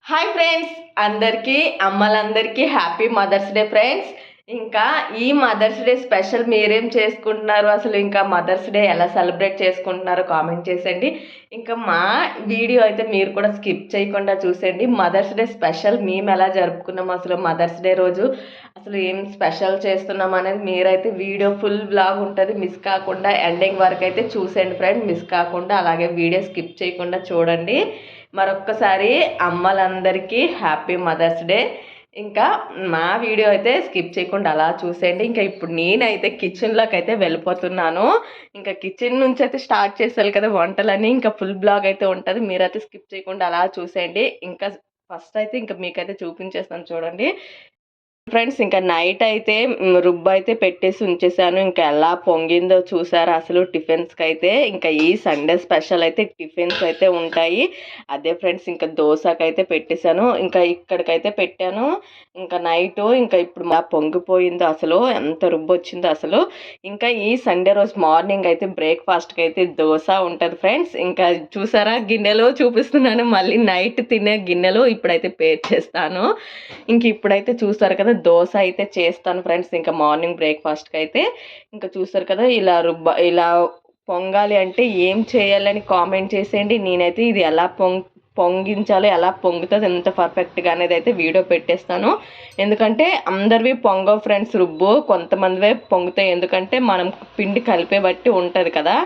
Hi friends, అందరికీ అమ్మలందరికీ happy mother's day friends. ఇంకా ఈ మదర్స్ డే స్పెషల్ మీరేం చేసుకుంటున్నారు, అసలు ఇంకా మదర్స్ డే ఎలా సెలబ్రేట్ చేసుకుంటున్నారో కామెంట్ చేసేయండి. ఇంకా మా వీడియో అయితే మీరు కూడా స్కిప్ చేయకుండా చూసేయండి. మదర్స్ డే స్పెషల్ మేము ఎలా జరుపుకున్నాం, అసలు మదర్స్ డే రోజు అసలు ఏం స్పెషల్ చేస్తున్నాం అనేది మీరైతే వీడియో ఫుల్ బ్లాగ్ ఉంటుంది, మిస్ కాకుండా ఎండింగ్ వరకు అయితే చూసేయండి ఫ్రెండ్. మిస్ కాకుండా అలాగే వీడియో స్కిప్ చేయకుండా చూడండి. మరొక్కసారి అమ్మలందరికీ హ్యాపీ మదర్స్ డే. ఇంకా మా వీడియో అయితే స్కిప్ చేయకుండా అలా చూసేయండి. ఇంకా ఇప్పుడు నేనైతే కిచెన్లోకి అయితే వెళ్ళిపోతున్నాను. ఇంకా కిచెన్ నుంచి అయితే స్టార్ట్ చేసాను కదా వంటలని, ఇంకా ఫుల్ బ్లాగ్ అయితే ఉంటుంది, మీరైతే స్కిప్ చేయకుండా అలా చూసేయండి. ఇంకా ఫస్ట్ అయితే ఇంకా మీకైతే చూపించేస్తాను చూడండి ఫ్రెండ్స్. ఇంకా నైట్ అయితే రుబ్బు అయితే పెట్టేసి ఉంచేసాను. ఇంకా ఎలా పొంగిందో చూసారా అసలు టిఫిన్స్కి అయితే. ఇంకా ఈ సండే స్పెషల్ అయితే టిఫిన్స్ అయితే ఉంటాయి. అదే ఫ్రెండ్స్, ఇంకా దోశకైతే పెట్టేశాను, ఇంకా ఇక్కడికైతే పెట్టాను. ఇంకా నైట్ ఇంకా ఇప్పుడు మా పొంగిపోయిందో అసలు, ఎంత రుబ్బు వచ్చిందో అసలు. ఇంకా ఈ సండే రోజు మార్నింగ్ అయితే బ్రేక్ఫాస్ట్కి అయితే దోశ ఉంటుంది ఫ్రెండ్స్. ఇంకా చూసారా గిన్నెలో చూపిస్తున్నాను, మళ్ళీ నైట్ తినే గిన్నెలు ఇప్పుడైతే పేర్ చేస్తాను. ఇంక ఇప్పుడైతే చూస్తారు కదా దోశ అయితే చేస్తాను ఫ్రెండ్స్. ఇంకా మార్నింగ్ బ్రేక్ఫాస్ట్కి అయితే ఇంకా చూస్తారు కదా ఇలా పొంగాలి అంటే ఏం చేయాలని కామెంట్ చేసేయండి. నేనైతే ఇది ఎలా పొంగించాలో, ఎలా పొంగుతుంది ఎంత పర్ఫెక్ట్గా అనేది అయితే వీడియో పెట్టేస్తాను. ఎందుకంటే అందరివి పొంగవు ఫ్రెండ్స్ రుబ్బు, కొంతమందివే పొంగుతాయి. ఎందుకంటే మనం పిండి కలిపే బట్టి ఉంటుంది కదా,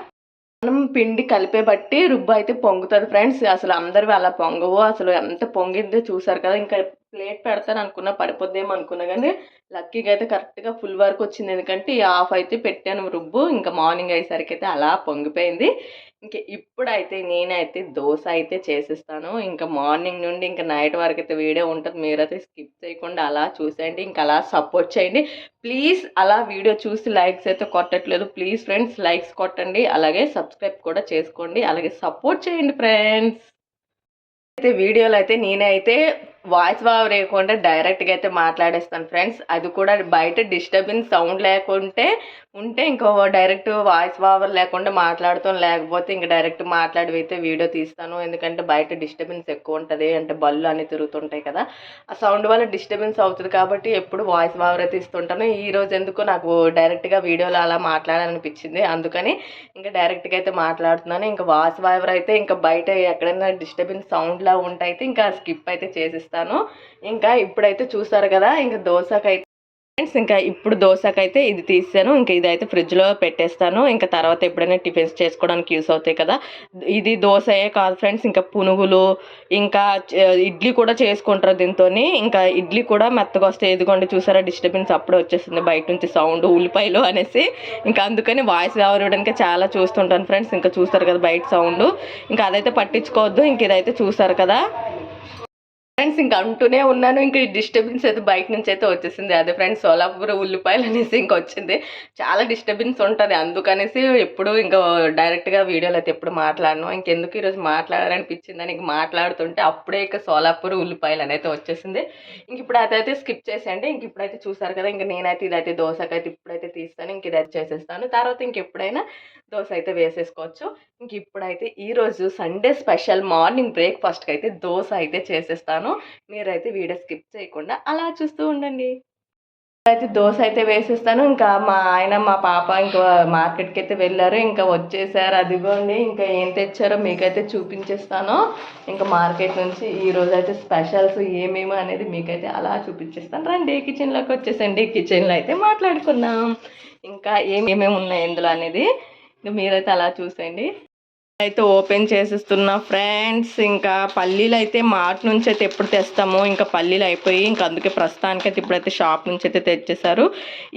మనం పిండి కలిపే బట్టి రుబ్బు అయితే పొంగుతుంది ఫ్రెండ్స్. అసలు అందరివి అలా పొంగవు. అసలు ఎంత పొంగిందో చూసారు కదా. ఇంకా ప్లేట్ పెడతాను అనుకున్నా, పడిపోద్దేమో అనుకున్నా, కానీ లక్కీగా అయితే కరెక్ట్గా ఫుల్ వరకు వచ్చింది. ఎందుకంటే ఈ హాఫ్ అయితే పెట్టాను రుబ్బు. ఇంకా మార్నింగ్ అయ్యేసరికి అయితే అలా పొంగిపోయింది. ఇంకా ఇప్పుడైతే నేనైతే దోశ అయితే చేసేస్తాను. ఇంకా మార్నింగ్ నుండి ఇంకా నైట్ వరకు అయితే వీడియో ఉంటుంది, మీరైతే స్కిప్ చేయకుండా అలా చూసేయండి. ఇంకా అలా సపోర్ట్ చేయండి ప్లీజ్. అలా వీడియో చూసి లైక్స్ అయితే కొట్టట్లేదు, ప్లీజ్ ఫ్రెండ్స్ లైక్స్ కొట్టండి, అలాగే సబ్స్క్రైబ్ కూడా చేసుకోండి, అలాగే సపోర్ట్ చేయండి ఫ్రెండ్స్. అయితే వీడియోలో అయితే నేనైతే వాయిస్ ఓవర్ వేయకుండా డైరెక్ట్గా అయితే మాట్లాడేస్తాను ఫ్రెండ్స్. అది కూడా బయట డిస్టర్బెన్స్ సౌండ్ లేకుంటే ఇంకో డైరెక్ట్ వాయిస్ ఓవర్ లేకుండా మాట్లాడుతాను, లేకపోతే ఇంక డైరెక్ట్ మాట్లాడి అయితే వీడియో తీస్తాను. ఎందుకంటే బయట డిస్టర్బెన్స్ ఎక్కువ ఉంటుంది, అంటే బళ్ళు అన్నీ తిరుగుతుంటాయి కదా, ఆ సౌండ్ వల్ల డిస్టర్బెన్స్ అవుతుంది. కాబట్టి ఎప్పుడు వాయిస్ ఓవర్ అయితే ఇస్తుంటాను. ఈరోజు ఎందుకు నాకు డైరెక్ట్గా వీడియోలో అలా మాట్లాడాలనిపించింది, అందుకని ఇంకా డైరెక్ట్గా అయితే మాట్లాడుతున్నాను. ఇంకా వాయిస్ ఓవర్ అయితే ఇంకా బయట ఎక్కడైనా డిస్టర్బెన్స్ సౌండ్లా ఉంటే ఇంకా స్కిప్ అయితే చేసేస్తాను. ఇంకా ఇప్పుడైతే చూసారు కదా, ఇంకా దోశకైతే ఫ్రెండ్స్, ఇంకా ఇప్పుడు దోశకైతే ఇది తీసాను. ఇంకా ఇదైతే ఫ్రిడ్జ్లో పెట్టేస్తాను. ఇంకా తర్వాత ఎప్పుడైనా టిఫిన్స్ చేసుకోవడానికి యూస్ అవుతాయి కదా. ఇది దోశయే కాదు ఫ్రెండ్స్, ఇంకా పునుగులు, ఇంకా ఇడ్లీ కూడా చేసుకుంటారు దీంతో. ఇంకా ఇడ్లీ కూడా మెత్తగా వస్తాయి. ఎదుగోండి చూసారా డిస్టర్బెన్స్ అప్పుడే వచ్చేస్తుంది బయట నుంచి సౌండ్, ఉల్లిపాయలు అనేసి. ఇంకా అందుకని వాయిస్ ఓవర్ ఇవ్వడానికి చాలా చూస్తుంటాను ఫ్రెండ్స్. ఇంకా చూస్తారు కదా బయట సౌండ్, ఇంకా అదైతే పట్టించుకోవద్దు. ఇంక ఇదైతే చూసారు కదా ఫ్రెండ్స్, ఇంకా అంటూనే ఉన్నాను. ఇంకా ఈ డిస్టర్బెన్స్ అయితే బయట నుంచి అయితే వచ్చేసింది. అదే ఫ్రెండ్స్ సోలాపూర్ ఉల్లిపాయలు అనేసి ఇంకా వచ్చింది. చాలా డిస్టర్బెన్స్ ఉంటుంది, అందుకనేసి ఎప్పుడు ఇంకా డైరెక్ట్గా వీడియోలో అయితే ఎప్పుడు మాట్లాడను. ఇంకెందుకు ఈరోజు మాట్లాడాలనిపించిందని ఇంక మాట్లాడుతుంటే అప్పుడే ఇక సోలాపూర్ ఉల్లిపాయలు అనేది వచ్చేసింది. ఇంక ఇప్పుడు అదైతే స్కిప్ చేసేయండి. ఇంక ఇప్పుడైతే చూసారు కదా, ఇంకా నేనైతే ఇదైతే దోశకైతే ఇప్పుడైతే తీస్తాను. ఇంక ఇదైతే చేసేస్తాను, తర్వాత ఇంకెప్పుడైనా దోశ అయితే వేసేసుకోవచ్చు. ఇంక ఇప్పుడైతే ఈరోజు సండే స్పెషల్ మార్నింగ్ బ్రేక్ఫాస్ట్కి అయితే దోశ అయితే చేసేస్తాను. మీరైతే వీడియో స్కిప్ చేయకుండా అలా చూస్తూ ఉండండి. అయితే దోశ అయితే వేసేస్తాను. ఇంకా మా ఆయన మా పాప ఇంకా మార్కెట్కి అయితే వెళ్ళారు, ఇంకా వచ్చేసారు. అదిగోండి ఇంకా ఏం తెచ్చారో మీకైతే చూపించేస్తాను. ఇంకా మార్కెట్ నుంచి ఈరోజు అయితే స్పెషల్స్ ఏమేమి అనేది మీకైతే అలా చూపించేస్తాను. రండి కిచెన్లోకి వచ్చేసండి, కిచెన్లో అయితే మాట్లాడుకుందాం ఇంకా ఏమేమి ఉన్నాయి ఇందులో అనేది. ఇంకా మీరైతే అలా చూసేయండి. అయితే ఓపెన్ చేసేస్తున్నా ఫ్రెండ్స్. ఇంకా పల్లీలు అయితే మార్ట్ నుంచి అయితే ఎప్పుడు తెస్తాము, ఇంకా పల్లీలు అయిపోయి ఇంకా అందుకే ప్రస్తుతానికైతే ఇప్పుడైతే షాప్ నుంచి అయితే తెచ్చేసారు.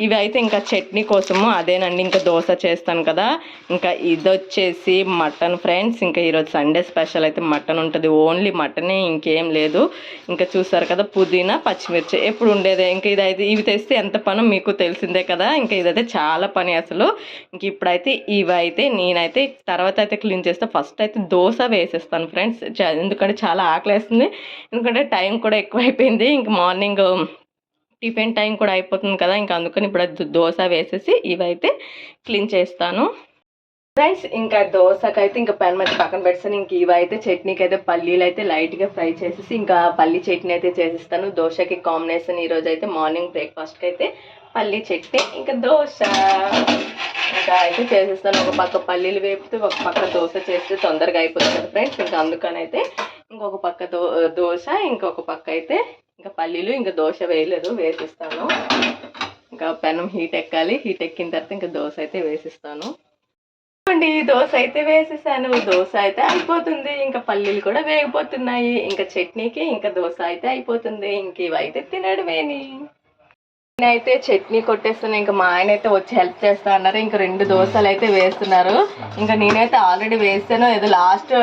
ఇవి అయితే ఇంకా చట్నీ కోసము, అదేనండి ఇంకా దోశ చేస్తాను కదా. ఇంకా ఇది వచ్చేసి మటన్ ఫ్రెండ్స్. ఇంకా ఈరోజు సండే స్పెషల్ అయితే మటన్ ఉంటుంది, ఓన్లీ మటనే, ఇంకేం లేదు. ఇంకా చూసారు కదా పుదీనా పచ్చిమిర్చి ఎప్పుడు ఉండేదే. ఇంకా ఇదైతే ఇవి తెస్తే ఎంత పని మీకు తెలిసిందే కదా. ఇంకా ఇదైతే చాలా పని అసలు. ఇంక ఇప్పుడైతే ఇవైతే నేనైతే తర్వాత అయితే క్లీన్ ఫస్ట్ అయితే దోశ వేసేస్తాను ఫ్రెండ్స్. ఎందుకంటే చాలా ఆకలేస్తుంది, ఎందుకంటే టైం కూడా ఎక్కువైపోయింది. ఇంక మార్నింగ్ టిఫిన్ టైం కూడా అయిపోతుంది కదా. ఇంకా అందుకని ఇప్పుడు దోశ వేసేసి ఇవైతే క్లీన్ చేస్తాను. ఫ్రెండ్స్ ఇంకా దోశకైతే ఇంకా పెన్ మీద పక్కన పెడతాను. ఇంక ఇవైతే చట్నీకి అయితే పల్లీలు అయితే లైట్గా ఫ్రై చేసేసి ఇంకా పల్లీ చట్నీ అయితే చేసిస్తాను. దోశకి కాంబినేషన్ ఈరోజు అయితే మార్నింగ్ బ్రేక్ఫాస్ట్కి అయితే పల్లీ చట్నీ ఇంకా దోశ ఇంకా అయితే చేసేస్తాను. ఒక పక్క పల్లీలు వేపుతూ ఒక పక్క దోశ చేస్తే తొందరగా అయిపోతుంది ఫ్రెండ్స్. ఇంకా అందుకని అయితే ఇంకొక పక్క దోశ ఇంకొక పక్క అయితే ఇంకా పల్లీలు ఇంకా దోశ వేసిస్తాను. ఇంకా పెనం హీట్ ఎక్కాలి. హీట్ ఎక్కిన తర్వాత ఇంకా దోశ అయితే వేసిస్తాను. దోశ అయితే వేసేసాను. దోశ అయితే అయిపోతుంది. ఇంకా పల్లీలు కూడా వేగిపోతున్నాయి. ఇంకా చట్నీకి ఇంకా దోశ అయితే అయిపోతుంది. ఇంక ఇవైతే తినడమేని. నేనైతే చట్నీ కొట్టేస్తాను. ఇంకా మా ఆయన అయితే వచ్చి హెల్ప్ చేస్తా అన్నారు. ఇంకా 2 దోశలు అయితే వేస్తున్నారు. ఇంకా నేనైతే ఆల్రెడీ వేసాను. ఏదో లాస్ట్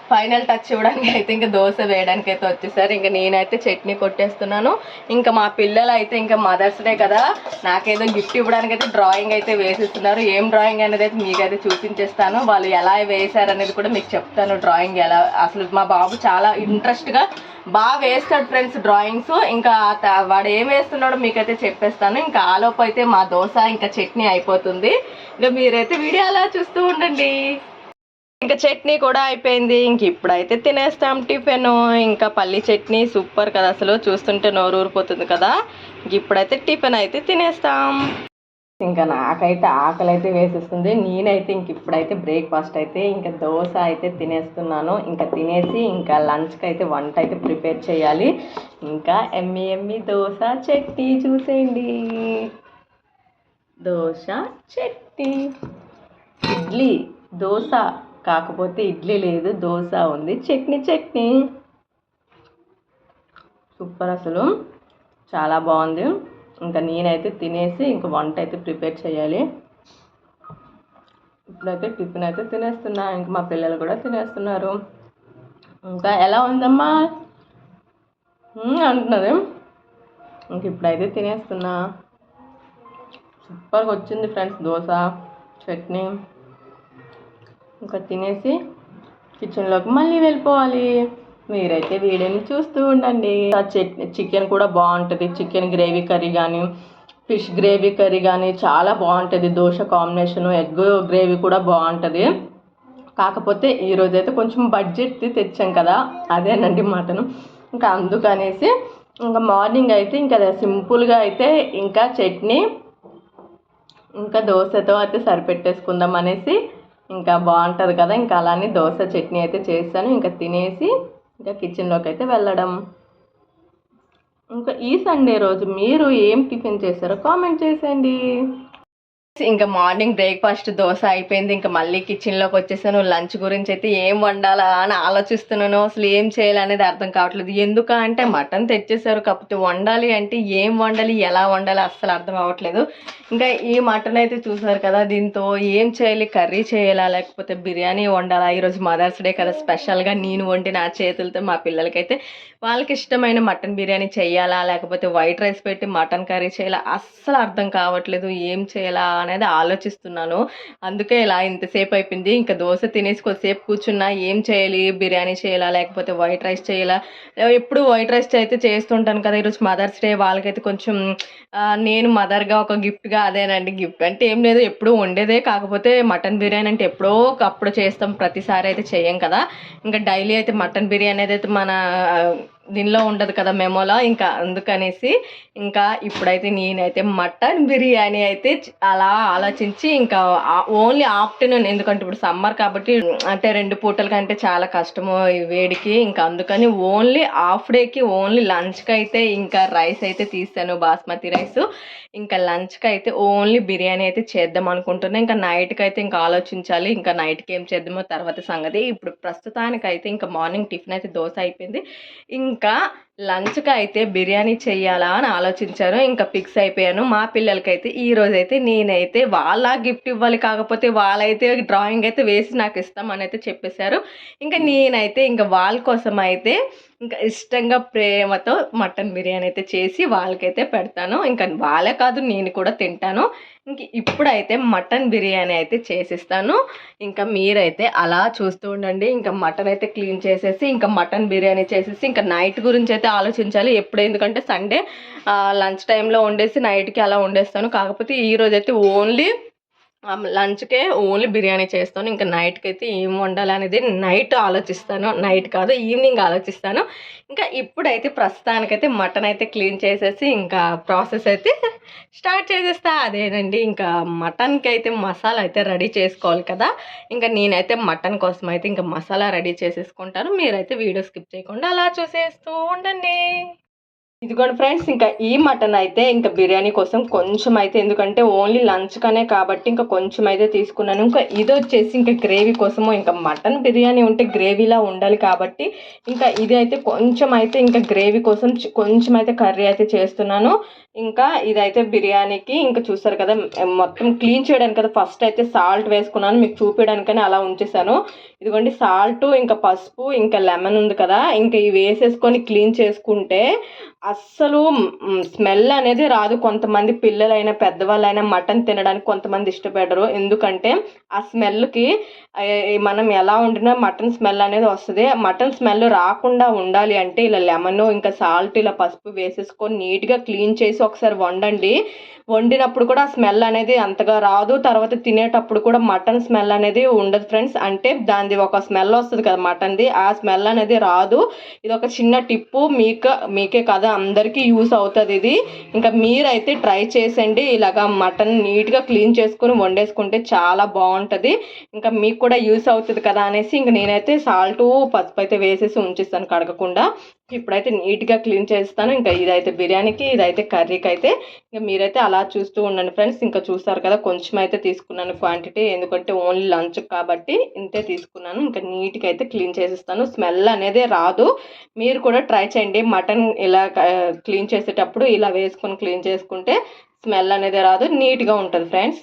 ఫైనల్ టచ్ ఇవ్వడానికి అయితే ఇంకా దోశ వేయడానికి అయితే వచ్చేసారు. ఇంకా నేనైతే చట్నీ కొట్టేస్తున్నాను. ఇంకా మా పిల్లలు అయితే ఇంకా మదర్స్ డే కదా, నాకేదో గిఫ్ట్ ఇవ్వడానికి అయితే డ్రాయింగ్ అయితే వేసిస్తున్నారు. ఏం డ్రాయింగ్ అనేది అయితే మీకైతే చూపించేస్తాను. వాళ్ళు ఎలా వేశారనేది కూడా మీకు చెప్తాను. డ్రాయింగ్ ఎలా, అసలు మా బాబు చాలా ఇంట్రెస్ట్గా బాగా వేస్తాడు ఫ్రెండ్స్ డ్రాయింగ్స్. ఇంకా వాడు ఏం వేస్తున్నాడో మీకైతే చెప్పేస్తాను. ఇంకా ఆలోపు అయితే మా దోశ ఇంకా చట్నీ అయిపోతుంది. ఇంకా మీరైతే వీడియో అలా చూస్తూ ఉండండి. ఇంకా చట్నీ కూడా అయిపోయింది. ఇంక ఇప్పుడైతే తినేస్తాం టిఫిన్. ఇంకా పల్లి చట్నీ సూపర్ కదా, అసలు చూస్తుంటే నోరు ఊరిపోతుంది కదా. ఇంక ఇప్పుడైతే టిఫిన్ అయితే తినేస్తాం. ఇంకా నాకైతే ఆకలి అయితే వేసిస్తుంది. నేనైతే ఇంక ఇప్పుడైతే బ్రేక్ఫాస్ట్ అయితే ఇంకా దోశ అయితే తినేస్తున్నాను. ఇంకా తినేసి ఇంకా లంచ్కి అయితే వంట అయితే ప్రిపేర్ చేయాలి. ఇంకా ఎమ్మి దోశ చట్నీ చూసేయండి. దోశ చట్నీ, ఇడ్లీ దోశ కాకపోతే ఇడ్లీ లేదు, దోశ ఉంది. చట్నీ సూపర్, అసలు చాలా బాగుంది. ఇంకా నేనైతే తినేసి ఇంకా వంట అయితే ప్రిపేర్ చేయాలి. ఇప్పుడైతే టిఫిన్ అయితే తినేస్తున్నా. ఇంక మా పిల్లలు కూడా తినేస్తున్నారు. ఇంకా ఎలా ఉందమ్మా అంటున్నది. ఇంక ఇప్పుడైతే తినేస్తున్నా. సూపర్గా వచ్చింది ఫ్రెండ్స్ దోశ చట్నీ. ఇంకా తినేసి కిచెన్లోకి మళ్ళీ వెళ్ళిపోవాలి. మీరైతే వీడియోని చూస్తూ ఉండండి. చికెన్ కూడా బాగుంటుంది. చికెన్ గ్రేవీ కర్రీ కానీ ఫిష్ గ్రేవీ కర్రీ కానీ చాలా బాగుంటుంది. దోశ కాంబినేషను ఎగ్ గ్రేవీ కూడా బాగుంటుంది. కాకపోతే ఈరోజైతే కొంచెం బడ్జెట్ తెచ్చాం కదా, అదేనండి మటను. ఇంకా అందుకనేసి ఇంకా మార్నింగ్ అయితే ఇంకా సింపుల్గా అయితే ఇంకా చట్నీ ఇంకా దోశతో అయితే సరిపెట్టేసుకుందాం అనేసి ఇంకా బాగుంటుంది కదా, ఇంకా అలానే దోశ చట్నీ అయితే చేస్తాను. ఇంకా తినేసి ఇంకా కిచెన్లోకి అయితే వెళ్ళడం. ఇంకా ఈ సండే రోజు మీరు ఏం టిఫిన్ చేశారో కామెంట్ చేసేయండి. ఇంకా మార్నింగ్ బ్రేక్ఫాస్ట్ దోశ అయిపోయింది. ఇంకా మళ్ళీ కిచెన్లోకి వచ్చేసాను. లంచ్ గురించి అయితే ఏం వండాలా అని ఆలోచిస్తున్నాను. అసలు ఏం చేయాలనేది అర్థం కావట్లేదు. ఎందుకంటే మటన్ తెచ్చేసారు, కాకపోతే వండాలి అంటే ఏం వండాలి, ఎలా వండాలి అస్సలు అర్థం అవ్వట్లేదు. ఇంకా ఈ మటన్ అయితే చూసారు కదా, దీంతో ఏం చేయాలి, కర్రీ చేయాలా లేకపోతే బిర్యానీ వండాలా. ఈరోజు మదర్స్ డే కదా, స్పెషల్గా నేను వండి నా చేతులతో మా పిల్లలకైతే వాళ్ళకి ఇష్టమైన మటన్ బిర్యానీ చేయాలా లేకపోతే వైట్ రైస్ పెట్టి మటన్ కర్రీ చేయాలా అస్సలు అర్థం కావట్లేదు. ఏం చేయాలా అనేది ఆలోచిస్తున్నాను. అందుకే ఇలా ఇంతసేపు అయిపోయింది. ఇంకా దోశ తినేసి కొద్దిసేపు కూర్చున్నా. ఏం చేయాలి, బిర్యానీ చేయాలా లేకపోతే వైట్ రైస్ చేయాలా. ఎప్పుడు వైట్ రైస్ అయితే చేస్తుంటాను కదా, ఈరోజు మదర్స్ డే వాళ్ళకైతే కొంచెం నేను మదర్గా ఒక గిఫ్ట్గా, అదేనండి గిఫ్ట్ అంటే ఏం లేదు, ఎప్పుడూ వండేదే. కాకపోతే మటన్ బిర్యానీ అంటే ఎప్పుడో ఒకప్పుడు చేస్తాం, ప్రతిసారి అయితే చేయం కదా. ఇంకా డైలీ అయితే మటన్ బిర్యానీ అయితే మన దీనిలో ఉండదు కదా మెమోలో. ఇంకా అందుకనేసి ఇంకా ఇప్పుడైతే నేనైతే మటన్ బిర్యానీ అయితే అలా ఆలోచించి ఇంకా ఓన్లీ ఆఫ్టర్నూన్, ఎందుకంటే ఇప్పుడు సమ్మర్ కాబట్టి అంటే 2 పూటల కంటే చాలా కష్టము ఈ వేడికి. ఇంకా అందుకని ఓన్లీ హాఫ్ డేకి ఓన్లీ లంచ్కి అయితే ఇంకా రైస్ అయితే తీసాను, బాస్మతి రైస్. ఇంకా లంచ్కి అయితే ఓన్లీ బిర్యానీ అయితే చేద్దాం అనుకుంటున్నాను. ఇంకా నైట్కి అయితే ఇంకా ఆలోచించాలి. ఇంకా నైట్కి ఏం చేద్దామో తర్వాత సంగతి. ఇప్పుడు ప్రస్తుతానికైతే ఇంకా మార్నింగ్ టిఫిన్ అయితే దోశ అయిపోయింది. ఇంకా లంచ్కి అయితే బిర్యానీ చెయ్యాలా అని ఆలోచించాను. ఇంకా ఫిక్స్ అయిపోయాను. మా పిల్లలకైతే ఈరోజైతే నేనైతే వాళ్ళ గిఫ్ట్ ఇవ్వాలి, కాకపోతే వాళ్ళైతే డ్రాయింగ్ అయితే వేసి నాకు ఇస్తామని అయితే చెప్పేశారు. ఇంకా నేనైతే ఇంకా వాళ్ళ కోసం అయితే ఇంకా ఇష్టంగా ప్రేమతో మటన్ బిర్యానీ అయితే చేసి వాళ్ళకైతే పెడతాను. ఇంకా వాళ్ళే కాదు నేను కూడా తింటాను. ఇంక ఇప్పుడైతే మటన్ బిర్యానీ అయితే చేసిస్తాను. ఇంకా మీరైతే అలా చూస్తూ ఉండండి. ఇంకా మటన్ అయితే క్లీన్ చేసేసి ఇంకా మటన్ బిర్యానీ చేసేసి ఇంకా నైట్ గురించి అయితే ఆలోచించాలి ఎప్పుడు, ఎందుకంటే సండే లంచ్ టైంలో వండేసి నైట్కి అలా వండేస్తాను. కాకపోతే ఈరోజైతే ఓన్లీ లంచ్కే ఓన్లీ బిర్యానీ చేస్తాను. ఇంకా నైట్కి అయితే ఏం వండాలి అనేది నైట్ ఆలోచిస్తాను. నైట్ కాదు, ఈవినింగ్ ఆలోచిస్తాను. ఇంకా ఇప్పుడైతే ప్రస్తుతానికైతే మటన్ అయితే క్లీన్ చేసేసి ఇంకా ప్రాసెస్ అయితే స్టార్ట్ చేసేస్తా. అదేనండి, ఇంకా మటన్కి అయితే మసాలా అయితే రెడీ చేసుకోవాలి కదా. ఇంకా నేనైతే మటన్ కోసం అయితే ఇంకా మసాలా రెడీ చేసేసుకుంటాను. మీరైతే వీడియో స్కిప్ చేయకుండా అలా చూసేస్తూ ఉండండి. ఇదిగోండి ఫ్రెండ్స్, ఇంకా ఈ మటన్ అయితే ఇంకా బిర్యానీ కోసం కొంచెం అయితే, ఎందుకంటే ఓన్లీ లంచ్కనే కాబట్టి ఇంకా కొంచెం అయితే తీసుకున్నాను. ఇంకా ఇది వచ్చేసి ఇంకా గ్రేవీ కోసము, ఇంకా మటన్ బిర్యానీ ఉంటే గ్రేవీలా ఉండాలి కాబట్టి ఇంకా ఇది అయితే కొంచెం అయితే ఇంకా గ్రేవీ కోసం కొంచెం అయితే కర్రీ అయితే చేస్తున్నాను. ఇంకా ఇదైతే బిర్యానీకి ఇంకా చూస్తారు కదా, మొత్తం క్లీన్ చేయడానికి కదా ఫస్ట్ అయితే సాల్ట్ వేసుకున్నాను, మీకు చూపించడానికని అలా ఉంచేసాను. ఇదిగోండి సాల్ట్, ఇంకా పసుపు, ఇంకా లెమన్ ఉంది కదా, ఇంకా ఇవి వేసేసుకొని క్లీన్ చేసుకుంటే అస్సలు స్మెల్ అనేది రాదు. కొంతమంది పిల్లలైనా పెద్దవాళ్ళైనా మటన్ తినడానికి కొంతమంది ఇష్టపడరు, ఎందుకంటే ఆ స్మెల్కి మనం ఎలా వండినా మటన్ స్మెల్ అనేది వస్తుంది. మటన్ స్మెల్ రాకుండా ఉండాలి అంటే ఇలా లెమన్, ఇంకా సాల్ట్, ఇలా పసుపు వేసేసుకొని నీట్గా క్లీన్ చేసి ఒకసారి వండండి. వండినప్పుడు కూడా స్మెల్ అనేది అంతగా రాదు. తర్వాత తినేటప్పుడు కూడా మటన్ స్మెల్ అనేది ఉండదు ఫ్రెండ్స్. అంటే దానిది ఒక స్మెల్ వస్తుంది కదా మటన్ది, ఆ స్మెల్ అనేది రాదు. ఇది ఒక చిన్న టిప్పు, మీకే కదా అందరికీ యూస్ అవుతుంది ఇది. ఇంకా మీరైతే ట్రై చేసండి. ఇలాగా మటన్ నీట్గా క్లీన్ చేసుకొని వండేసుకుంటే చాలా బాగుంటుంది. ఇంకా మీకు కూడా యూస్ అవుతుంది కదా అనేసి ఇంక నేనైతే సాల్ట్, పసుపు అయితే వేసేసి ఉంచేస్తాను కడగకుండా. ఇప్పుడైతే నీట్గా క్లీన్ చేస్తాను. ఇంకా ఇదైతే బిర్యానీకి, ఇదైతే కర్రీకి అయితే ఇంకా మీరైతే అలా చూస్తూ ఉండండి ఫ్రెండ్స్. ఇంకా చూస్తారు కదా కొంచెం అయితే తీసుకున్నాను క్వాంటిటీ, ఎందుకంటే ఓన్లీ లంచ్ కాబట్టి ఇంతే తీసుకున్నాను. ఇంకా నీట్గా అయితే క్లీన్ చేసేస్తాను, స్మెల్ అనేది రాదు. మీరు కూడా ట్రై చేయండి, మటన్ ఇలా క్లీన్ చేసేటప్పుడు ఇలా వేసుకొని క్లీన్ చేసుకుంటే స్మెల్ అనేది రాదు, నీట్గా ఉంటుంది ఫ్రెండ్స్.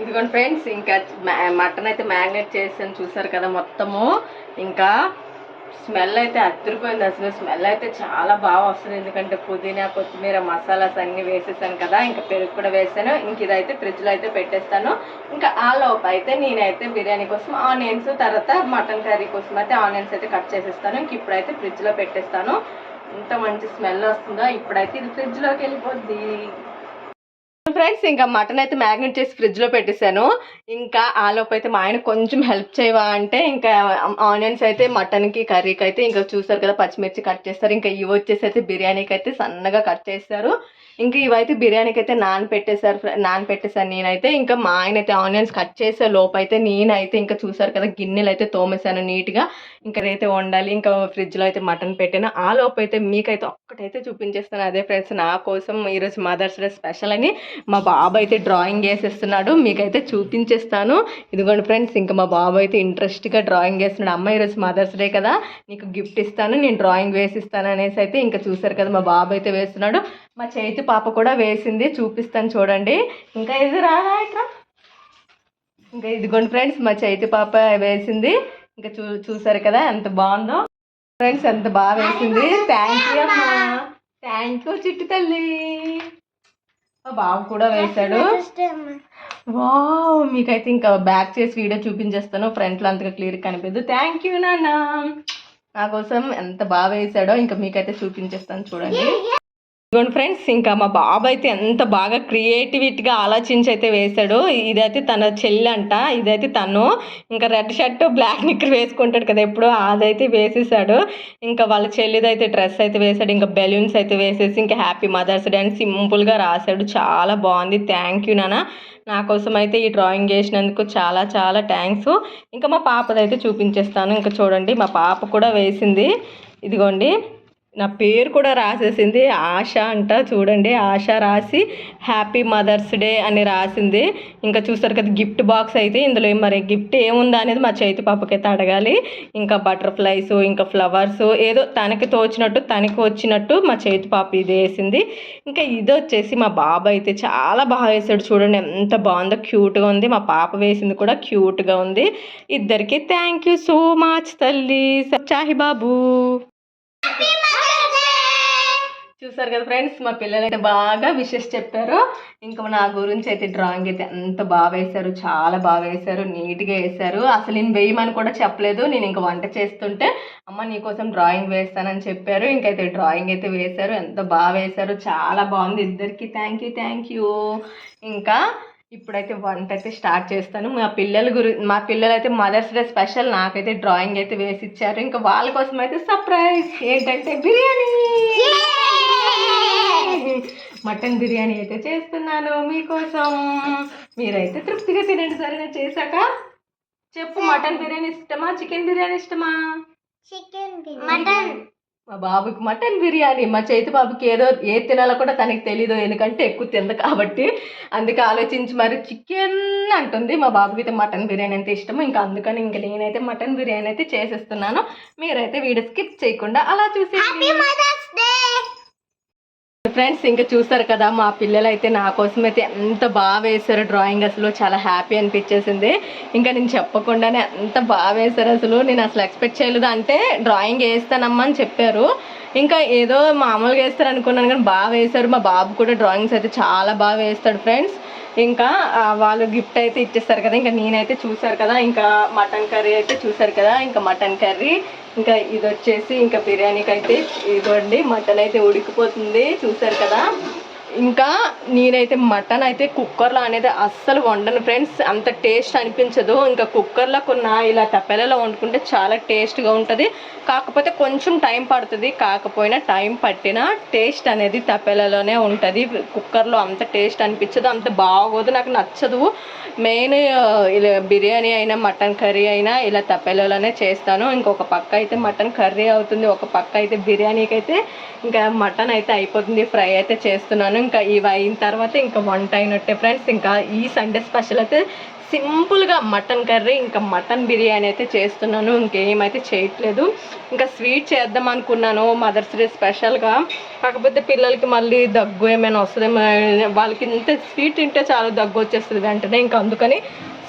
ఇదిగోండి ఫ్రెండ్స్, ఇంకా మటన్ అయితే మ్యారినేట్ చేసాను చూసారు కదా మొత్తము. ఇంకా స్మెల్ అయితే అదిరిపోయింది, అసలు స్మెల్ అయితే చాలా బాగా వస్తుంది. ఎందుకంటే పుదీనా, కొత్తిమీర, మసాలాస్ అన్నీ వేసేసాను కదా, ఇంకా పెరుగు కూడా వేసాను. ఇంక ఇదైతే ఫ్రిడ్జ్లో అయితే పెట్టేస్తాను. ఇంకా ఆ లోపు అయితే నేనైతే బిర్యానీ కోసం ఆనియన్స్, తర్వాత మటన్ కర్రీ కోసం అయితే ఆనియన్స్ అయితే కట్ చేసేస్తాను. ఇంక ఇప్పుడైతే ఫ్రిడ్జ్లో పెట్టేస్తాను. ఇంత మంచి స్మెల్ వస్తుందో. ఇప్పుడైతే ఇది ఫ్రిడ్జ్లోకి వెళ్ళిపోద్ది ఫ్రెండ్స్. ఇంకా మటన్ అయితే మ్యాగ్నెట్ చేసి ఫ్రిడ్జ్లో పెట్టేశాను. ఇంకా ఆలోపు అయితే మా ఆయన కొంచెం హెల్ప్ చేయవా అంటే ఇంకా ఆనియన్స్ అయితే మటన్కి కర్రీకి అయితే ఇంకా చూసారు కదా పచ్చిమిర్చి కట్ చేస్తారు. ఇంకా ఇవి వచ్చేసి అయితే బిర్యానీకి అయితే సన్నగా కట్ చేస్తారు. ఇంకా ఇవైతే బిర్యానీకి అయితే నానపెట్టేశాను నేనైతే. ఇంకా మా ఆయన అయితే ఆనియన్స్ కట్ చేసే లోపు అయితే నేనైతే ఇంకా చూసారు కదా గిన్నెలు అయితే తోమేశాను నీట్గా. ఇంకా అయితే వండాలి. ఇంకా ఫ్రిడ్జ్లో అయితే మటన్ పెట్టాను. ఆ లోపు అయితే మీకైతే ఒక్కటైతే చూపించేస్తాను. అదే ఫ్రెండ్స్, నా కోసం ఈరోజు మదర్స్ డే స్పెషల్ అని మా బాబు అయితే డ్రాయింగ్ వేసేస్తున్నాడు, మీకైతే చూపించేస్తాను. ఇదిగోండి ఫ్రెండ్స్, ఇంకా మా బాబు అయితే ఇంట్రెస్ట్గా డ్రాయింగ్ వేస్తున్నాడు. అమ్మ ఈరోజు మదర్స్ డే కదా, నీకు గిఫ్ట్ ఇస్తాను, నేను డ్రాయింగ్ వేసిస్తాను అనేసి అయితే ఇంకా చూసారు కదా మా బాబు అయితే వేస్తున్నాడు. మా చేతి పాప కూడా వేసింది, చూపిస్తాను చూడండి. ఇంకా ఇది ఇట్లా ఇంకా ఇదిగోండి ఫ్రెండ్స్, మా చేతి పాప వేసింది. ఇంకా చూసారు కదా ఎంత బాగుందో ఫ్రెండ్స్, ఎంత బాగా వేసింది. థ్యాంక్ యూ అమ్మా, థ్యాంక్ యూ చిట్టు తల్లి. మా బాబు కూడా వేశాడు. వావ్, మీకైతే ఇంకా బ్యాక్ చేసి వీడియో చూపించేస్తాను, ఫ్రంట్లో అంతగా క్లియర్ కనిపించదు. థ్యాంక్ యూ నాన్న, నా కోసం ఎంత బాగా వేశాడో ఇంకా మీకైతే చూపించేస్తాను చూడండి. ఇదిగోండి ఫ్రెండ్స్, ఇంకా మా బాబు అయితే ఎంత బాగా క్రియేటివిటీగా ఆలోచించి అయితే వేశాడు. ఇదైతే తన చెల్లి అంట, ఇదైతే తను ఇంకా రెడ్ షర్ట్ బ్లాక్ నిక్కర్ వేసుకుంటాడు కదా ఎప్పుడు, అదైతే వేసేసాడు. ఇంకా వాళ్ళ చెల్లిదైతే డ్రెస్ అయితే వేసాడు. ఇంకా బెలూన్స్ అయితే వేసేసి ఇంకా హ్యాపీ మదర్స్ డే అని సింపుల్గా రాశాడు. చాలా బాగుంది. థ్యాంక్ యూ నాన్న, నా కోసం అయితే ఈ డ్రాయింగ్ వేసినందుకు చాలా చాలా థ్యాంక్స్. ఇంకా మా పాపదైతే చూపించేస్తాను. ఇంకా చూడండి మా పాప కూడా వేసింది. ఇదిగోండి నా పేరు కూడా రాసేసింది, ఆశ అంట. చూడండి ఆశ రాసి హ్యాపీ మదర్స్ డే అని రాసింది. ఇంకా చూస్తారు కదా గిఫ్ట్ బాక్స్ అయితే, ఇందులో మరి గిఫ్ట్ ఏముందా అనేది మా చేతి పాపకైతే అడగాలి. ఇంకా బటర్ఫ్లైస్, ఇంకా ఫ్లవర్స్, ఏదో తనకి తోచినట్టు తనకి వచ్చినట్టు మా చేతి పాప ఇది వేసింది. ఇంకా ఇది వచ్చేసి మా బాబు అయితే చాలా బాగా వేసాడు. చూడండి ఎంత బాగుందో, క్యూట్గా ఉంది. మా పాప వేసింది కూడా క్యూట్గా ఉంది. ఇద్దరికి థ్యాంక్ యూ సో మచ్ తల్లి చాహి బాబు. చూసారు కదా ఫ్రెండ్స్, మా పిల్లలు అయితే బాగా విషెస్ చెప్పారు. ఇంకా నా గురించి అయితే డ్రాయింగ్ అయితే ఎంత బాగా వేశారు, చాలా బాగా వేశారు, నీట్గా వేశారు. అసలు నేను వేయమని కూడా చెప్పలేదు, నేను ఇంకా వంట చేస్తుంటే అమ్మ నీకోసం డ్రాయింగ్ వేస్తానని చెప్పారు. ఇంకైతే డ్రాయింగ్ అయితే వేశారు, ఎంత బాగా వేశారు, చాలా బాగుంది. ఇద్దరికి థ్యాంక్ యూ. ఇంకా ఇప్పుడైతే వంట అయితే స్టార్ట్ చేస్తాను. మా పిల్లలు అయితే మదర్స్ డే స్పెషల్ నాకైతే డ్రాయింగ్ అయితే వేసి ఇచ్చారు. ఇంకా వాళ్ళ కోసం అయితే సర్ప్రైజ్ ఏంటంటే బిర్యానీ, మటన్ బిర్యానీ అయితే చేస్తున్నాను మీకోసం. మీరైతే తృప్తిగా తినండి. సరేనా? చేశాక చెప్పు, మటన్ బిర్యానీ ఇష్టమా, చికెన్ బిర్యానీ ఇష్టమా? Chicken mutton. మా బాబుకి మటన్ బిర్యానీ. మా చేతి బాబుకి ఏది తినాలో కూడా తనకి తెలీదు, ఎందుకంటే ఎక్కువ తింది కాబట్టి. అందుకే ఆలోచించి మరి చికెన్ అంటుంది. మా బాబుకి అయితే మటన్ బిర్యానీ అంటే ఇష్టము. ఇంకా అందుకని ఇంకా నేనైతే మటన్ బిర్యానీ అయితే చేసేస్తున్నాను. మీరైతే వీడియో స్కిప్ చేయకుండా అలా చూసేయండి. ఫ్రెండ్స్, ఇంకా చూస్తారు కదా మా పిల్లలు అయితే నా కోసం అయితే ఎంత బాగా వేశారు డ్రాయింగ్. అసలు చాలా హ్యాపీ అనిపించేసింది. ఇంకా నేను చెప్పకుండానే ఎంత బాగా వేశారు. నేను అసలు ఎక్స్పెక్ట్ చేయలేదు. అంటే డ్రాయింగ్ వేస్తానమ్మా అని చెప్పారు. ఇంకా ఏదో మామూలుగా వేస్తారు అనుకున్నాను, కానీ బాగా వేశారు. మా బాబు కూడా డ్రాయింగ్స్ అయితే చాలా బాగా వేస్తాడు ఫ్రెండ్స్. ఇంకా వాళ్ళు గిఫ్ట్ అయితే ఇచ్చేస్తారు కదా. ఇంకా నేనైతే చూసారు కదా, ఇంకా మటన్ కర్రీ అయితే చూసారు కదా. ఇంకా మటన్ కర్రీ, ఇంకా ఇది వచ్చేసి ఇంకా బిర్యానీకి అయితే ఇదిగోండి మటన్ అయితే ఉడికిపోతుంది చూసారు కదా. ఇంకా నేనైతే మటన్ అయితే కుక్కర్లో అనేది అస్సలు వండను ఫ్రెండ్స్. అంత టేస్ట్ అనిపించదు. ఇంకా కుక్కర్లో ఇలా తప్పెలలో వండుకుంటే చాలా టేస్ట్గా ఉంటుంది. కాకపోతే కొంచెం టైం పడుతుంది. కాకపోయినా టైం పట్టినా టేస్ట్ అనేది తప్పెలలోనే ఉంటుంది. కుక్కర్లో అంత టేస్ట్ అనిపించదు, అంత బాగోదు, నాకు నచ్చదు. మెయిన్ ఇలా బిర్యానీ అయినా మటన్ కర్రీ అయినా ఇలా తప్పెలలోనే చేస్తాను. ఇంకొక పక్క అయితే మటన్ కర్రీ అవుతుంది, ఒక పక్క అయితే బిర్యానీకి అయితే ఇంకా మటన్ అయితే అయిపోతుంది. ఫ్రై అయితే చేస్తున్నాను. ఇంకా ఇవి అయిన తర్వాత ఇంకా వంట అయినట్టే ఫ్రెండ్స్. ఇంకా ఈ సండే స్పెషల్ అయితే సింపుల్గా మటన్ కర్రీ ఇంకా మటన్ బిర్యానీ అయితే చేస్తున్నాను. ఇంకేమైతే చేయట్లేదు. ఇంకా స్వీట్ చేద్దాం అనుకున్నాను మదర్స్ డే స్పెషల్గా. కాకపోతే పిల్లలకి మళ్ళీ దగ్గు ఏమైనా వస్తుంది, వాళ్ళకి ఇంత స్వీట్ తింటే చాలా దగ్గు వచ్చేస్తుంది వెంటనే. ఇంకా అందుకని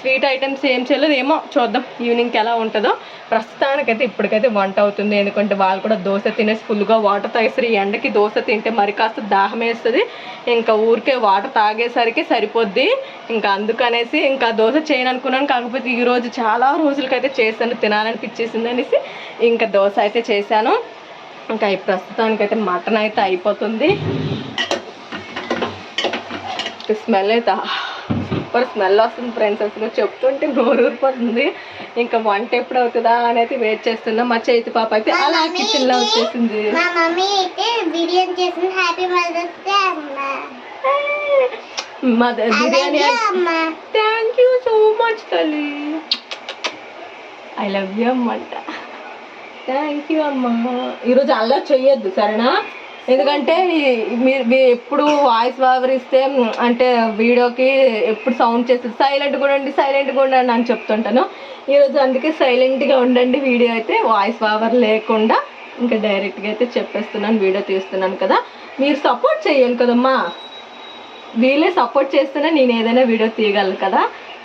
స్వీట్ ఐటమ్స్ ఏం చేయలేదు. ఏమో చూద్దాం ఈవినింగ్కి ఎలా ఉంటుందో. ప్రస్తుతానికైతే ఇప్పటికైతే వంట అవుతుంది. ఎందుకంటే వాళ్ళు కూడా దోశ తినేసి ఫుల్గా వాటర్ తాగేసరి. ఎండకి దోశ తింటే మరి కాస్త దాహం వేస్తుంది. ఇంకా ఊరికే వాటర్ తాగేసరికి సరిపోద్ది. ఇంకా అందుకనేసి ఇంకా దోశ చేయను అనుకున్నాను. కాకపోతే ఈరోజు చాలా రోజులకైతే చేశాను, తినాలనిపించేసింది అనేసి ఇంకా దోశ అయితే చేశాను. ఇంకా ఈ ప్రస్తుతానికైతే మటన్ అయితే అయిపోతుంది. స్మెల్ అయితే సూపర్ స్మెల్ వస్తుంది ఫ్రెండ్స్. అసలు చెప్తుంటే నోరు ఊరిపోతుంది. ఇంకా వంట ఎప్పుడు అవుతుందా అనేది వెయిట్ చేస్తున్నా. మా చేతి పాప అయితే అలా కిచెన్ లో వచ్చేసింది. మా మమ్మీ అయితే బిర్యానీ చేసింది. హ్యాపీ మదర్స్ డే అమ్మా. Biryani thank you so much తల్లి. ఐ లవ్ యూ అమ్మంట. థ్యాంక్ యూ అమ్మమ్మ. ఈరోజు అల్లరి చెయ్యొద్దు సరేనా? ఎందుకంటే మీరు ఎప్పుడు వాయిస్ ఓవర్ ఇస్తే అంటే వీడియోకి ఎప్పుడు సౌండ్ చేస్తుంది. సైలెంట్గా ఉండండి అని చెప్తుంటాను. ఈరోజు అందుకే సైలెంట్గా ఉండండి. వీడియో అయితే వాయిస్ ఓవర్ లేకుండా ఇంకా డైరెక్ట్గా అయితే చెప్పేస్తున్నాను. వీడియో తీస్తున్నాను కదా, మీరు సపోర్ట్ చేయాలి కదమ్మా. వీళ్ళే సపోర్ట్ చేస్తేనే నేను ఏదైనా వీడియో తీయగలను కదా.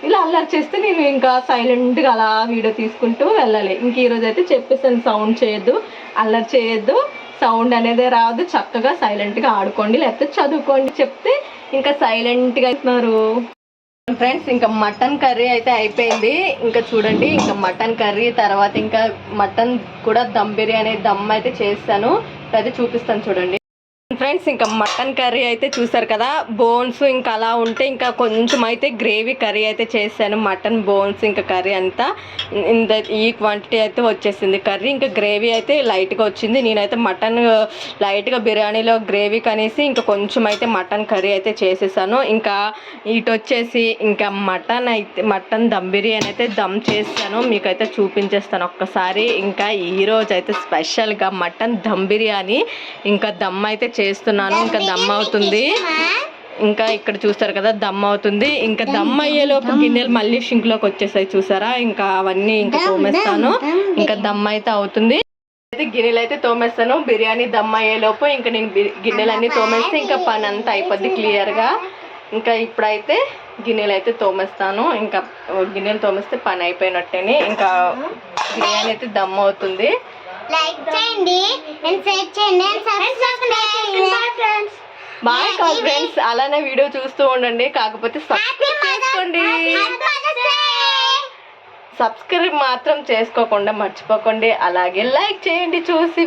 ఇలా అల్లరి చేస్తే నేను ఇంకా సైలెంట్గా అలా వీడియో తీసుకుంటూ వెళ్ళాలి. ఇంక ఈరోజు అయితే చెప్పేసాను, సౌండ్ చేయొద్దు, అల్లరి చేయొద్దు, సౌండ్ అనేది రాదు, చక్కగా సైలెంట్గా ఆడుకోండి లేకపోతే చదువుకోండి చెప్తే ఇంకా సైలెంట్గా అవుతున్నారు ఫ్రెండ్స్. ఇంకా మటన్ కర్రీ అయితే అయిపోయింది. ఇంకా చూడండి, ఇంకా మటన్ కర్రీ తర్వాత ఇంకా మటన్ కూడా దమ్ బిర్యానీ దమ్ అయితే చేస్తాను. అయితే చూపిస్తాను చూడండి ఫ్రెండ్స్. ఇంకా మటన్ కర్రీ అయితే చూసారు కదా, బోన్స్ ఇంకా అలా ఉంటే ఇంకా కొంచెం అయితే గ్రేవీ కర్రీ అయితే చేశాను. మటన్ బోన్స్ ఇంకా కర్రీ అంతా ఈ క్వాంటిటీ అయితే వచ్చేసింది కర్రీ. ఇంకా గ్రేవీ అయితే లైట్గా వచ్చింది. నేనైతే మటన్ లైట్గా బిర్యానీలో గ్రేవీ కనేసి ఇంకా కొంచెం అయితే మటన్ కర్రీ అయితే చేసేసాను. ఇంకా ఇటు వచ్చేసి ఇంకా మటన్ దమ్ బిర్యానీ అయితే దమ్ చేస్తాను, మీకైతే చూపించేస్తాను ఒక్కసారి. ఇంకా ఈరోజు అయితే స్పెషల్గా మటన్ దమ్ బిర్యానీ ఇంకా దమ్ అయితే చేస్తున్నాను. ఇంకా దమ్ అవుతుంది. ఇంకా ఇక్కడ చూస్తారు కదా దమ్ అవుతుంది. ఇంకా దమ్ అయ్యేలోపు గిన్నెలు మళ్ళీ షింక్లోకి వచ్చేసాయి చూసారా. ఇంకా అవన్నీ ఇంకా తోమేస్తాను. ఇంకా దమ్ అయితే అవుతుంది. అయితే గిన్నెలు అయితే తోమేస్తాను. బిర్యానీ దమ్ అయ్యేలోపు ఇంకా నేను గిన్నెలన్నీ తోమేస్తే ఇంకా పని అంతా అయిపోద్ది క్లియర్గా. ఇంకా ఇప్పుడైతే గిన్నెలు అయితే తోమేస్తాను. ఇంకా గిన్నెలు తోమేస్తే పని అయిపోయినట్టేనే. ఇంకా బిర్యానీ అయితే దమ్ అవుతుంది. లైక్ చేయండి, షేర్ చేయండి, బాయ్ కాల్ ఫ్రెండ్స్. అలానే వీడియో చూస్తూ ఉండండి. కాకపోతే సబ్స్క్రైబ్ చేసుకోండి. సబ్స్క్రైబ్ మాత్రం చేసుకోకుండా మర్చిపోకండి. అలాగే లైక్ చేయండి చూసి.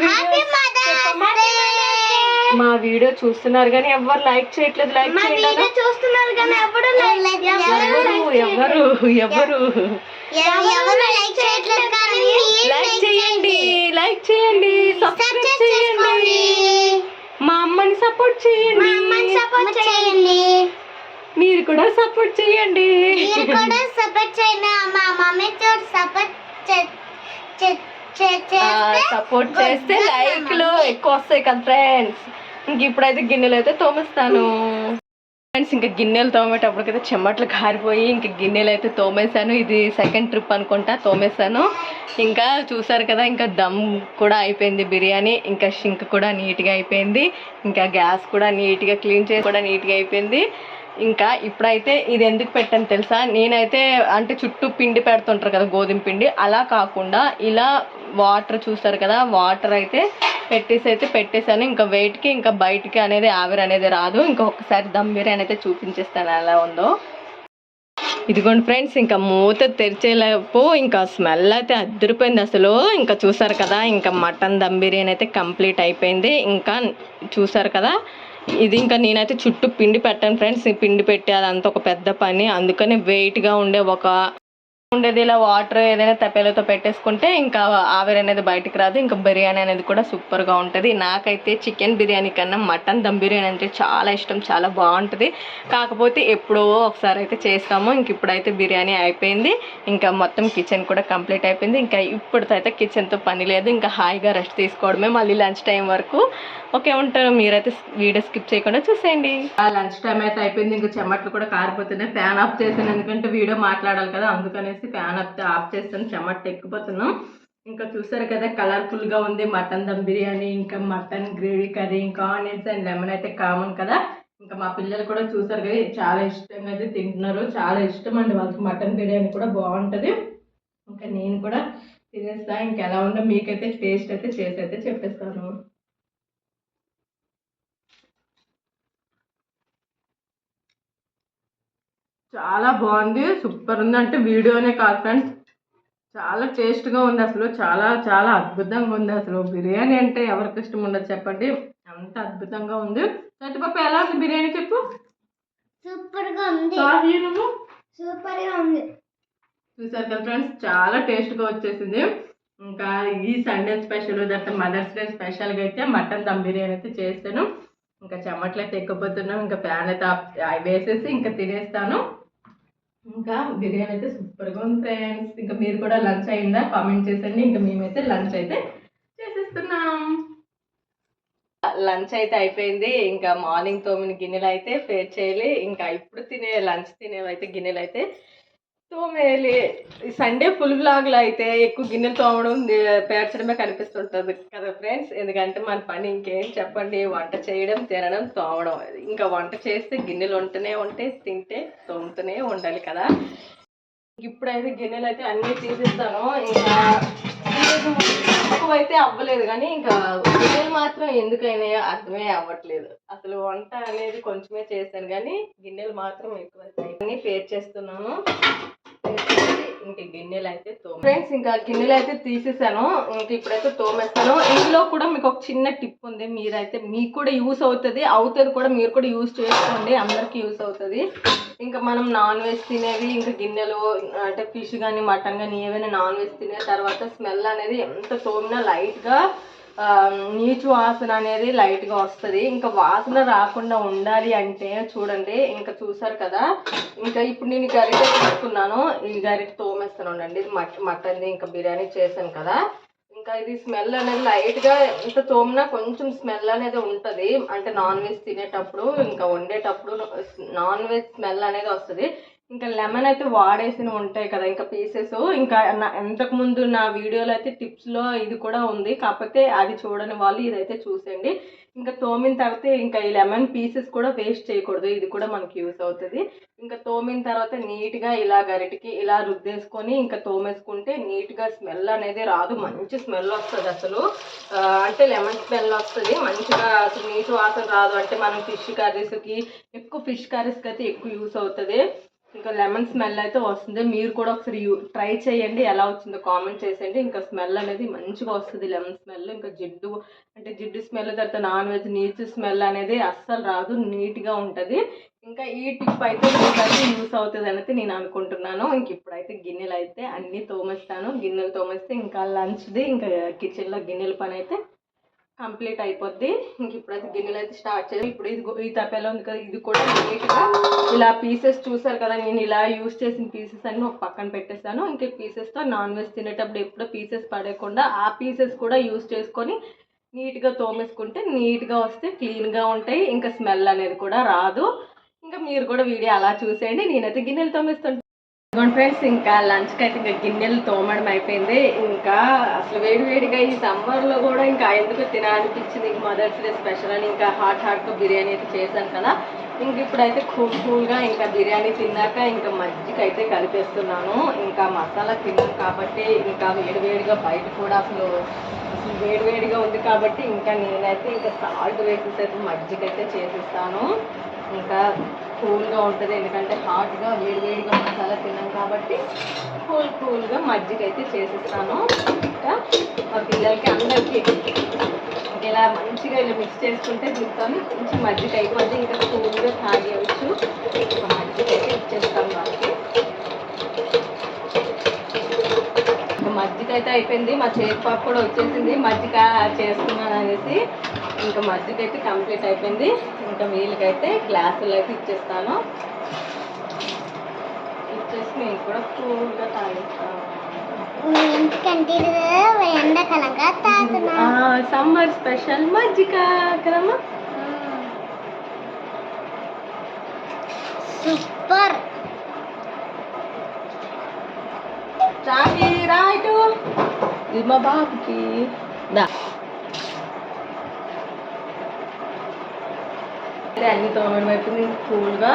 మా వీడియో చూస్తున్నారు కానీ ఎవరు లైక్ చేయట్లేదు. లైక్ చేయండి. చూస్తున్నారు కానీ ఎవరు ఎవరు లైక్ చేయట్లేదు కానీ లైక్ చేయండి, లైక్ చేయండి, సబ్స్క్రైబ్ చేయండి, మా అమ్మని సపోర్ట్ చేయండి, సపోర్ట్ చేయండి. మీరు కూడా సపోర్ట్ చేయండి. మా మమ్మీ సపోర్ట్ సపోర్ట్ చేస్తే లైక్లు ఎక్కువ వస్తాయి కదా ఫ్రెండ్స్. ఇంక ఇప్పుడైతే గిన్నెలు అయితే తోమేస్తాను ఫ్రెండ్స్. ఇంకా గిన్నెలు తోమేటప్పటికైతే చెమట్లు కారిపోయి ఇంకా గిన్నెలు అయితే తోమేశాను. ఇది సెకండ్ ట్రిప్ అనుకుంటా తోమేశాను. ఇంకా చూసారు కదా, ఇంకా దమ్ కూడా అయిపోయింది బిర్యానీ. ఇంకా షింక్ కూడా నీట్గా అయిపోయింది. ఇంకా గ్యాస్ కూడా నీట్గా క్లీన్ చేసి కూడా నీట్గా అయిపోయింది. ఇంకా ఇప్పుడైతే ఇది ఎందుకు పెట్టాను తెలుసా, నేనైతే అంటే చుట్టూ పిండి పెడుతుంటారు కదా గోధుమ పిండి, అలా కాకుండా ఇలా వాటర్ చూస్తారు కదా, వాటర్ అయితే పెట్టేశాను. ఇంకా వెయిట్కి ఇంకా బయటికి అనేది ఆవిరి అనేది రాదు. ఇంకొకసారి దమ్ బిర్యానీ అయితే చూపించేస్తాను ఎలా ఉందో. ఇదిగోండి ఫ్రెండ్స్, ఇంకా మూత తెరిచేలేపు ఇంకా స్మెల్ అయితే అదిరిపోయింది అసలు. ఇంకా చూసారు కదా, ఇంకా మటన్ దమ్ బిర్యానీ అయితే కంప్లీట్ అయిపోయింది. ఇంకా చూసారు కదా, ఇది ఇంకా నేనైతే చుట్టూ పిండి పెట్టాను ఫ్రెండ్స్. ఈ పిండి పెట్టి అదంతా ఒక పెద్ద పని, అందుకని వెయిట్గా ఉండేది ఇలా వాటర్ ఏదైనా తప్పేలతో పెట్టేసుకుంటే ఇంకా ఆవిరి అనేది బయటకు రాదు. ఇంకా బిర్యానీ అనేది కూడా సూపర్గా ఉంటుంది. నాకైతే చికెన్ బిర్యానీ కన్నా మటన్ దమ్ బిర్యానీ అంటే చాలా ఇష్టం, చాలా బాగుంటుంది. కాకపోతే ఎప్పుడో ఒకసారి అయితే చేస్తాము. ఇంక ఇప్పుడైతే బిర్యానీ అయిపోయింది. ఇంకా మొత్తం కిచెన్ కూడా కంప్లీట్ అయిపోయింది. ఇంకా ఇప్పుడైతే కిచెన్తో పని లేదు. ఇంకా హాయిగా రెస్ట్ తీసుకోవడమే మళ్ళీ లంచ్ టైం వరకు. ఓకే ఉంటారు, మీరైతే వీడియో స్కిప్ చేయకుండా చూసేయండి. లంచ్ టైం అయితే అయిపోయింది. ఇంకా చెమట్లు కూడా కారిపోతున్నాయి. ఫ్యాన్ ఆఫ్ చేసాను ఎందుకంటే వీడియో మాట్లాడాలి కదా, అందుకనేసి ఫ్యాన్ ఆఫ్ చేస్తాను. చెమట్లు ఎక్కిపోతున్నాం. ఇంకా చూసారు కదా, కలర్ఫుల్గా ఉంది మటన్ దమ్ బిర్యానీ. ఇంకా మటన్ గ్రేవీ కర్రీ, ఇంకా ఆనియన్స్ అండ్ లెమన్ అయితే కామన్ కదా. ఇంకా మా పిల్లలు కూడా చూసారు కదా, చాలా ఇష్టంగా అయితే తింటున్నారు. చాలా ఇష్టం అండి వాళ్ళకి మటన్ బిర్యానీ కూడా బాగుంటుంది. ఇంకా నేను కూడా తినేస్తాను. ఇంకా ఎలా ఉందో మీకైతే టేస్ట్ అయితే చేసి అయితే చెప్పేస్తాను. చాలా బాగుంది, సూపర్ ఉంది. అంటే వీడియోనే కాదు ఫ్రెండ్స్, చాలా టేస్ట్గా ఉంది అసలు. చాలా చాలా అద్భుతంగా ఉంది అసలు. బిర్యానీ అంటే ఎవరికి ఇష్టం ఉండదు చెప్పండి, అంత అద్భుతంగా ఉంది. సత్యపప్పు ఎలా ఉంది బిర్యానీ చెప్పు. సూపర్గా ఉంది. సూపర్గా ఉంది. చూసారు కదా ఫ్రెండ్స్, చాలా టేస్ట్గా వచ్చేసింది. ఇంకా ఈ Sunday special that Mother's Day స్పెషల్గా అయితే మటన్ దమ్ బిర్యానీ అయితే చేస్తాను. ఇంకా చెమట్లు అయితే ఎక్కిపోతున్నాం. ఇంకా ఫ్యాన్ అయితే వేసేసి ఇంకా తినేస్తాను. ఇంకా బిర్యానీ అయితే సూపర్గా ఉంది ఫ్రెండ్స్. ఇంకా మీరు కూడా లంచ్ అయిందా కామెంట్ చేసండి. ఇంకా మేమైతే లంచ్ అయితే చేసేస్తున్నాం. లంచ్ అయితే అయిపోయింది. ఇంకా మార్నింగ్ తోమిన గిన్నెలు అయితే పేర్ చేయాలి. ఇంకా ఇప్పుడు లంచ్ తినేవైతే గిన్నెలు అయితే తోమేయాలి. ఈ సండే ఫుల్ వ్లాగ్లో అయితే ఎక్కువ గిన్నెలు తోమడం పేర్చడమే కనిపిస్తుంటుంది కదా ఫ్రెండ్స్. ఎందుకంటే మన పని ఇంకేం చెప్పండి, వంట చేయడం, తినడం, తోమడం. ఇంకా వంట చేస్తే గిన్నెలు ఉంటూనే ఉంటే తింటే తోముతూనే ఉండాలి కదా. ఇప్పుడైతే గిన్నెలు అయితే అన్నీ తీసేస్తాను. ఇంకా ఎక్కువైతే అవ్వలేదు కానీ ఇంకా గిన్నెలు మాత్రం ఎందుకైనాయో అర్థమే అవ్వట్లేదు. అసలు వంట అనేది కొంచెమే చేశాను కానీ గిన్నెలు మాత్రం ఎక్కువైతే అన్నీ పేర్ చేస్తున్నాను. ఇంక గిన్నెలు అయితే ఫ్రెండ్స్, ఇంకా గిన్నెలు అయితే తీసేసాను. ఇంక ఇప్పుడైతే తోమేస్తాను. ఇందులో కూడా మీకు ఒక చిన్న టిప్ ఉంది, మీకు కూడా యూస్ అవుతుంది కూడా, మీరు కూడా యూస్ చేసుకోండి, అందరికీ యూస్ అవుతుంది. ఇంకా మనం నాన్ వెజ్ తినేవి ఇంకా గిన్నెలు అంటే ఫిష్ కానీ మటన్ కానీ ఏవైనా నాన్ వెజ్ తినే తర్వాత స్మెల్ అనేది ఎంత తోమినా లైట్గా నీచు వాసన అనేది లైట్గా వస్తుంది. ఇంకా వాసన రాకుండా ఉండాలి అంటే చూడండి, ఇంకా చూసారు కదా, ఇంకా ఇప్పుడు నేను గరిటె తీసుకున్నాను. ఈ గరిటె తోమేస్తాను అండి. ఇది మటన్ది ఇంకా బిర్యానీ చేశాను కదా. ఇంకా ఇది స్మెల్ అనేది లైట్గా ఎంత తోమినా కొంచెం స్మెల్ అనేది ఉంటుంది. అంటే నాన్ వెజ్ తినేటప్పుడు ఇంకా వండేటప్పుడు నాన్ వెజ్ స్మెల్ అనేది వస్తుంది. ఇంకా లెమన్ అయితే వాడేసిన ఉంటాయి కదా ఇంకా పీసెస్. ఇంకా ఇంతకుముందు నా వీడియోలో అయితే టిప్స్లో ఇది కూడా ఉంది, కాకపోతే అది చూడని వాళ్ళు ఇదైతే చూసేయండి. ఇంకా తోమిన తర్వాత ఇంకా ఈ లెమన్ పీసెస్ కూడా వేస్ట్ చేయకూడదు, ఇది కూడా మనకి యూస్ అవుతుంది. ఇంకా తోమిన తర్వాత నీట్గా ఇలా గరిటికి ఇలా రుద్దేసుకొని ఇంకా తోమేసుకుంటే నీట్గా స్మెల్ అనేది రాదు, మంచి స్మెల్ వస్తుంది అసలు. అంటే లెమన్ స్మెల్ వస్తుంది మంచిగా, అసలు నీటి వాసన రాదు. అంటే మనం ఫిష్ కర్రీస్కి అయితే ఎక్కువ యూస్ అవుతుంది. ఇంకా లెమన్ స్మెల్ అయితే వస్తుంది. మీరు కూడా ఒకసారి ట్రై చేయండి, ఎలా వచ్చిందో కామెంట్ చేసేయండి. ఇంకా స్మెల్ అనేది మంచిగా వస్తుంది లెమన్ స్మెల్. ఇంకా జిడ్డు స్మెల్, తర్వాత నాన్ వెజ్ నీచు స్మెల్ అనేది అస్సలు రాదు, నీట్గా ఉంటుంది. ఇంకా ఈ టిప్ అయితే మీకైతే యూస్ అవుతుంది అనేది నేను అనుకుంటున్నాను. ఇంక ఇప్పుడైతే గిన్నెలు అయితే అన్నీ తోమేస్తాను. గిన్నెలు తోమేస్తే ఇంకా లంచ్ది ఇంకా కిచెన్లో గిన్నెల పని అయితే కంప్లీట్ అయిపోద్ది. ఇంక ఇప్పుడైతే గిన్నెలు అయితే స్టార్ట్ చేయాలి. ఇప్పుడు ఇది ఈ తప్పేలా ఉంది కదా, ఇది కూడా నీట్గా ఇలా పీసెస్ చూసారు కదా, నేను ఇలా యూస్ చేసిన పీసెస్ అన్ని ఒక పక్కన పెట్టేస్తాను. ఇంక పీసెస్తో నాన్ వెజ్ తినేటప్పుడు ఎప్పుడో పీసెస్ పడేయకుండా ఆ పీసెస్ కూడా యూస్ చేసుకొని నీట్గా తోమేసుకుంటే నీట్గా వస్తే క్లీన్గా ఉంటాయి. ఇంకా స్మెల్ అనేది కూడా రాదు. ఇంకా మీరు కూడా వీడియో అలా చూసేయండి. నేనైతే గిన్నెలు తోమేస్తుంటాను ఫ్రెండ్స్. ఇంకా లంచ్కి అయితే ఇంకా గిన్నెలు తోమడం అయిపోయింది. ఇంకా అసలు వేడివేడిగా ఈ సమ్మర్లో కూడా ఇంకా ఎందుకు తినాలనిపించింది. ఇంక మదర్స్ డే స్పెషల్ అని ఇంకా హాట్గా బిర్యానీ అయితే చేశాను కదా. ఇంక ఇప్పుడైతే కూల్గా ఇంకా బిర్యానీ తిన్నాక ఇంకా మజ్జిగ అయితే కలిపేస్తున్నాను. ఇంకా మసాలా తిన్నాను కాబట్టి ఇంకా వేడివేడిగా బయట కూడా అసలు వేడివేడిగా ఉంది కాబట్టి ఇంకా నేనైతే ఇంకా సాల్ట్ వేసేసి మజ్జిగ అయితే చేసిస్తాను. ఇంకా కూల్గా ఉంటుంది, ఎందుకంటే హాట్గా వేడివేడిగా మసాలా తిన్నాం కాబట్టి కూల్గా మజ్జిగ అయితే చేసిస్తాను. ఇంకా మా పిల్లలకి అందరికీ ఇలా మంచిగా ఇలా మిక్స్ చేసుకుంటే దీంతో కొంచెం మజ్జిగ అయిపోతే ఇంకా కూల్గా తాగేయచ్చు. మజ్జిగ అయితే ఇచ్చేస్తాను వాళ్ళకి. ఇంకా మజ్జిగ అయితే అయిపోయింది. మా చేతి పాప కూడా వచ్చేసింది మజ్జిగ చేస్తున్నాను అనేసి. ఇంకా మజ్జిగ అయితే కంప్లీట్ అయిపోయింది. ఇంకా వీళ్ళకైతే గ్లాసులు అయితే ఇచ్చేస్తాను. ఇచ్చేసి నేను కూడా కూల్గా తాగిస్తాను. సమ్మర్ స్పెషల్ మజ్జిగ కదమ్మా. సూపర్. చాకి రైట్ ఇది మా బాబుకి అన్ని తోమడం అయిపోయింది. కూల్గా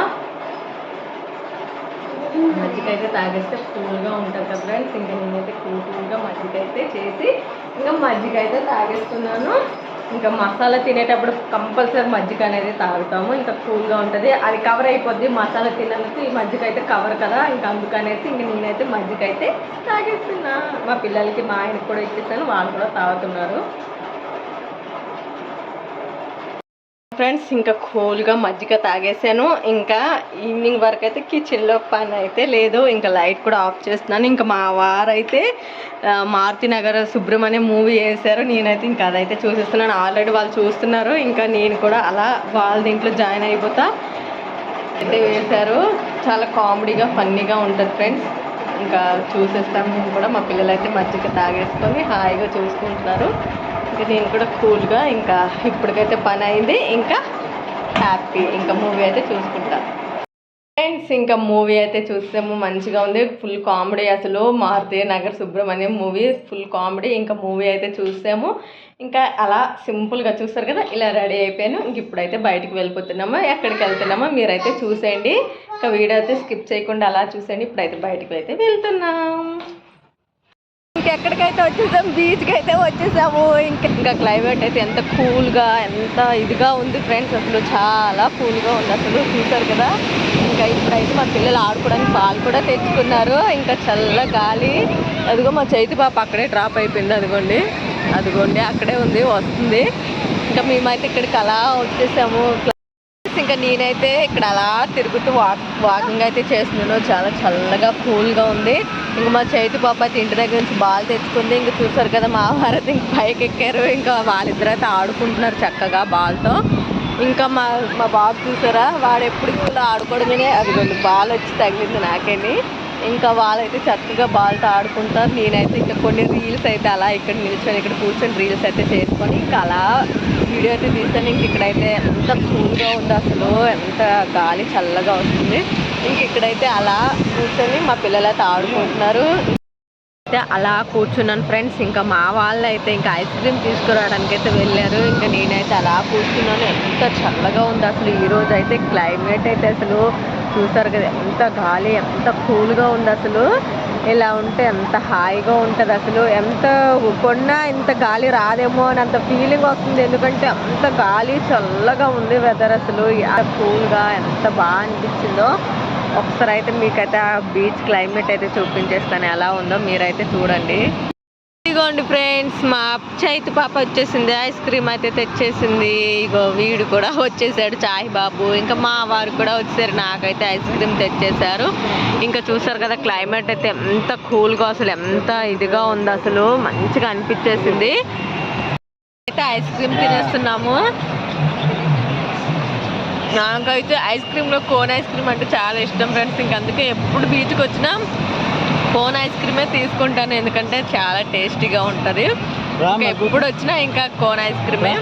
మజ్జిగ అయితే తాగేస్తే కూల్గా ఉంటుంది కదా ఫ్రెండ్స్. ఇంకా నేనైతే కూల్గా మజ్జిగ అయితే చేసి ఇంకా మజ్జిగ అయితే తాగేస్తున్నాను. ఇంకా మసాలా తినేటప్పుడు కంపల్సరీ మజ్జిగ అనేది తాగుతాము. ఇంకా కూల్గా ఉంటుంది, అది కవర్ అయిపోద్ది. మసాలా తిన్నందుకు ఈ మజ్జిగ అయితే కవర్ కదా, ఇంకా అందుకనేసి ఇంక నేనైతే మజ్జిగ అయితే తాగేస్తున్నా. మా పిల్లలకి మా ఆయనకి కూడా ఇచ్చేసాను, వాళ్ళు కూడా తాగుతున్నారు. ఫ్రెండ్స్ ఇంకా కూల్గా మజ్జిగ తాగేసాను. ఇంకా ఈవినింగ్ వరకు అయితే కిచెన్లో పని అయితే లేదు. ఇంకా లైట్ కూడా ఆఫ్ చేస్తున్నాను. ఇంకా మా వారైతే మారుతినగర్ సుబ్రహ్మణ్యం మూవీ వేశారు. నేనైతే ఇంకా అదైతే చూసేస్తున్నాను. ఆల్రెడీ వాళ్ళు చూస్తున్నారు. ఇంకా నేను కూడా అలా వాళ్ళ దీంట్లో జాయిన్ అయిపోతా. అయితే వేశారు, చాలా కామెడీగా ఫన్నీగా ఉంటుంది ఫ్రెండ్స్. ఇంకా చూసేస్తాను నేను కూడా. మా పిల్లలు అయితే మజ్జిగ తాగేసుకొని హాయిగా చూసుకుంటున్నారు. ఇంకా నేను కూడా కూల్గా ఇంకా ఇప్పటికైతే పని అయింది. ఇంకా హ్యాపీ ఇంకా మూవీ అయితే చూసుకుంటా ఫ్రెండ్స్. ఇంకా మూవీ అయితే చూసాము, మంచిగా ఉంది. ఫుల్ కామెడీ అసలు. Maruthi Nagar Subrahmanyam movie full comedy. ఇంకా మూవీ అయితే చూసాము. ఇంకా అలా సింపుల్గా చూస్తారు కదా, ఇలా రెడీ అయిపోయాను. ఇంక ఇప్పుడైతే బయటికి వెళ్ళిపోతున్నామా, ఎక్కడికి వెళ్తున్నామో మీరైతే చూసేయండి. ఇంకా వీడియో అయితే స్కిప్ చేయకుండా అలా చూసేయండి. ఇప్పుడైతే బయటికి అయితే వెళ్తున్నాం. ఇంకెక్కడికైతే వచ్చేసాము, బీచ్కి అయితే వచ్చేసాము. ఇంకా క్లైమేట్ అయితే ఎంత కూల్గా ఎంత ఇదిగా ఉంది ఫ్రెండ్స్. అసలు చాలా కూల్గా ఉంది అసలు, చూసారు కదా. ఇంకా ఇప్పుడైతే మా పిల్లలు ఆడుకోవడానికి పాలు కూడా తెచ్చుకున్నారు. ఇంకా చల్ల గాలి. అదిగో మా చైతి పాప అక్కడే డ్రాప్ అయిపోయింది. అదిగోండి అక్కడే ఉంది, వస్తుంది. ఇంకా మేమైతే ఇక్కడికి అలా వచ్చేసాము. ఇంకా నేనైతే ఇక్కడ అలా తిరుగుతూ వాకింగ్ అయితే చేస్తున్నాను. చాలా చల్లగా కూల్గా ఉంది. ఇంకా మా చైతి పాప అయితే ఇంటి దగ్గర నుంచి బాల్ తెచ్చుకుంది. ఇంకా చూసారు కదా, మా వారైతే ఇంక పైకి ఎక్కారు. ఇంకా వాళ్ళిద్దరైతే ఆడుకుంటున్నారు చక్కగా బాల్తో. ఇంకా మా బాబు చూసారా, వాడు ఎప్పుడు స్కూల్లో ఆడుకోవడమే. అది బాల్ వచ్చి తగిలింది నాకేని. ఇంకా వాళ్ళైతే చక్కగా బాల్తో ఆడుకుంటారు. నేనైతే ఇంకా కొన్ని రీల్స్ అయితే అలా ఇక్కడ నిల్చొని ఇక్కడ కూర్చొని రీల్స్ అయితే చేసుకొని ఇంకా అలా వీడియో అయితే తీసాను. ఇంక ఇక్కడైతే ఎంత కూల్గా ఉంది అసలు, ఎంత గాలి చల్లగా వస్తుంది. ఇంక ఇక్కడైతే అలా కూర్చొని మా పిల్లలు అయితే ఆడుకుంటున్నారు. అయితే అలా కూర్చున్నాను ఫ్రెండ్స్. ఇంకా మా వాళ్ళు అయితే ఇంకా ఐస్ క్రీమ్ తీసుకురావడానికి అయితే వెళ్ళారు. ఇంకా నేనైతే అలా కూర్చున్నాను. ఎంత చల్లగా ఉంది అసలు. ఈరోజు అయితే క్లైమేట్ అయితే అసలు చూసారు కదా, ఎంత గాలి, ఎంత కూల్గా ఉంది అసలు. ఇలా ఉంటే ఎంత హాయిగా ఉంటుంది అసలు. ఎంత కొన్నా ఇంత గాలి రాదేమో అని అంత ఫీలింగ్ వస్తుంది. ఎందుకంటే అంత గాలి చల్లగా ఉంది వెదర్ అసలు. కూల్గా ఎంత బాగా అనిపించిందో. ఒకసారి అయితే మీకైతే ఆ బీచ్ క్లైమేట్ అయితే చూపించేస్తాను ఎలా ఉందో మీరైతే చూడండి. ఇదిగోండి ఫ్రెండ్స్, మా చైతు పాప వచ్చేసింది, ఐస్ క్రీమ్ అయితే తెచ్చేసింది. ఇగో వీడు కూడా వచ్చేసాడు, చాయ్ బాబు. ఇంకా మా వారు కూడా వచ్చేసారు, నాకైతే ఐస్ క్రీమ్ తెచ్చేసారు. ఇంకా చూసారు కదా క్లైమేట్ అయితే ఎంత కూల్గా, అసలు ఎంత ఇదిగా ఉంది, అసలు మంచిగా అనిపించేసింది. అయితే ఐస్ క్రీమ్ తినేస్తున్నాము. నాకైతే ఐస్ క్రీమ్లో కోన్ ఐస్ క్రీమ్ అంటే చాలా ఇష్టం ఫ్రెండ్స్. ఇంక అందుకే ఎప్పుడు బీచ్కి వచ్చినా కోన్ ఐస్ క్రీమే తీసుకుంటాను, ఎందుకంటే చాలా టేస్టీగా ఉంటుంది. ఇంకా ఎప్పుడు వచ్చినా ఇంకా కోన్ ఐస్ క్రీమే.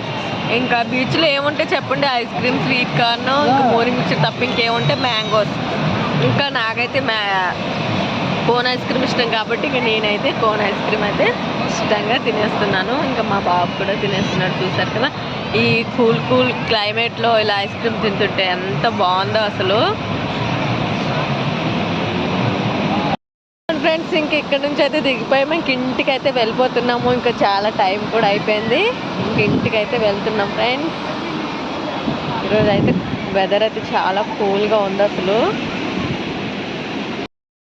ఇంకా బీచ్లో ఏముంటే చెప్పండి, ఐస్ క్రీమ్, స్వీట్ కార్న్, ఇంకా మోరీ మిక్చర్ తప్ప ఇంకేముంటే మ్యాంగోస్. ఇంకా నాకైతే కోన్ ఐస్ క్రీమ్ ఇష్టం కాబట్టి ఇంకా నేనైతే కోన్ ఐస్ క్రీమ్ అయితే ఇష్టంగా తినేస్తున్నాను. ఇంకా మా బాబు కూడా తినేస్తున్నాడు. చూసారు కదా ఈ కూల్ క్లైమేట్లో ఇలా ఐస్ క్రీమ్ తింటుంటే ఎంత బాగుందో అసలు. ఫ్రెండ్స్ ఇంక ఇక్కడ నుంచి అయితే దిగిపోయాము, ఇంక ఇంటికి అయితే వెళ్ళిపోతున్నాము. ఇంకా చాలా టైం కూడా అయిపోయింది, ఇంక ఇంటికి అయితే వెళ్తున్నాం ఫ్రెండ్స్. ఈరోజు అయితే వెదర్ అయితే చాలా కూల్గా ఉంది అసలు.